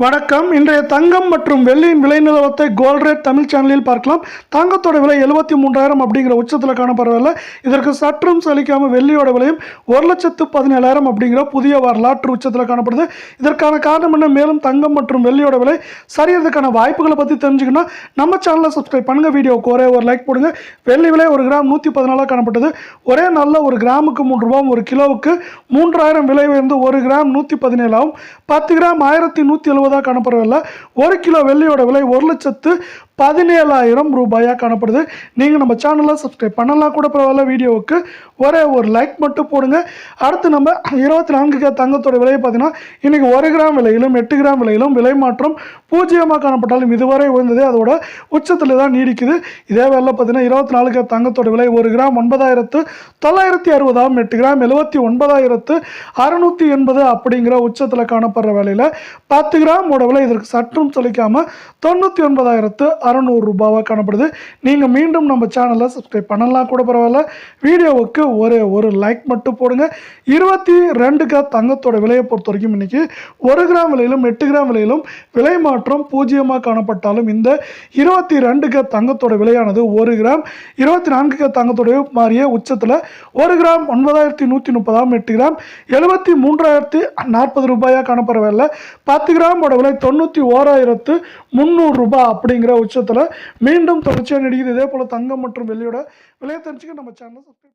வணக்கம். இன்றைய தங்கம் மற்றும் வெள்ளியின் விலை நிலவரத்தை கோல்ட் ரேட் தமிழ் சேனலில் பார்க்கலாம். தங்கத்தோட விலை 73,000 அப்படிங்கிற உச்சத்தில் காணப்படவில்லை. இதற்கு சற்றும் சலிக்காமல் வெள்ளியோட விலையும் 1,17,000 அப்படிங்கிற புதிய வரலாற்று உச்சத்தில் காணப்படுது. இதற்கான காரணம் என்ன, மேலும் தங்கம் மற்றும் வெள்ளியோட விலை சரியறதுக்கான வாய்ப்புகளை பற்றி தெரிஞ்சுக்கணும். நம்ம சேனலை சப்ஸ்கிரைப் பண்ணுங்கள், வீடியோவுக்கு ஒரே ஒரு லைக் போடுங்க. வெள்ளி விலை ஒரு கிராம் 114 காணப்பட்டது. ஒரே நாளில் ஒரு கிராமுக்கு 3 ரூபாயும் ஒரு கிலோவுக்கு 3,000 விலை உயர்ந்து ஒரு கிராம் 117 ஆகும். 10 கிராம் 1,170 காணப்படவில்லை. ஒரு கிலோ வெள்ளியோட விலை 1,17,000 ரூபாயா காணப்படுது. நீங்க நம்ம சேனலை சப்ஸ்கிரைப் பண்ணலாம் கூட பரவாயில்ல, வீடியோவுக்கு ஒரே ஒரு லைக் மட்டும் போடுங்க. அடுத்து நம்ம 24K தங்கத்தோட விலையை பார்த்தீங்கன்னா இன்னைக்கு 1 கிராம் விலையிலும் 8 கிராம் விலையிலும் விலை மாற்றம் பூஜ்ஜியமாக காணப்பட்டாலும் இதுவரை உயர்ந்தது அதோட உச்சத்தில் தான் நீடிக்குது. இதே வேலை பார்த்தீங்கன்னா 24K தங்கத்தோட விலை 1 கிராம் 9,960 ஆகும். 8 கிராம் 79,680 அப்படிங்கிற உச்சத்தில் காணப்படுற வேலையில் 10 கிராம் விலை இதற்கு சற்றும் சலிக்காம 99,600 ரூபாவாக காணப்படுது. நீங்க மீண்டும் நம்ம சேனலை சப்ஸ்கிரைப் பண்ணலாம் கூட பரவாயில்ல, வீடியோவுக்கு ஒரே ஒரு லைக் மட்டும் போடுங்க. 22K தங்கத்தோட விலையை பொறுத்த வரைக்கும் இன்னைக்கு 1 கிராம் விலையிலும் 8 கிராம் விலையிலும் விலை மாற்றம் பூஜ்ஜியமாக காணப்பட்டாலும் இந்த 22K தங்கத்தோட விலையானது 1 கிராம் 24K தங்கத்தோட மாறிய உச்சத்தில் 1 கிராம் 9,130 8 கிராம் 73,040 ரூபாயா காணப்படவில்லை. 10 கிராம் விலை 91,300 ரூபாய் அப்படிங்கிற உச்சத்தில் மீண்டும் தொடர்ச்சியாக நீடிக்குது. இதே போல தங்கம் மற்றும் வெள்ளியோட விலையை தெரிஞ்சுக்க நம்ம சேனலை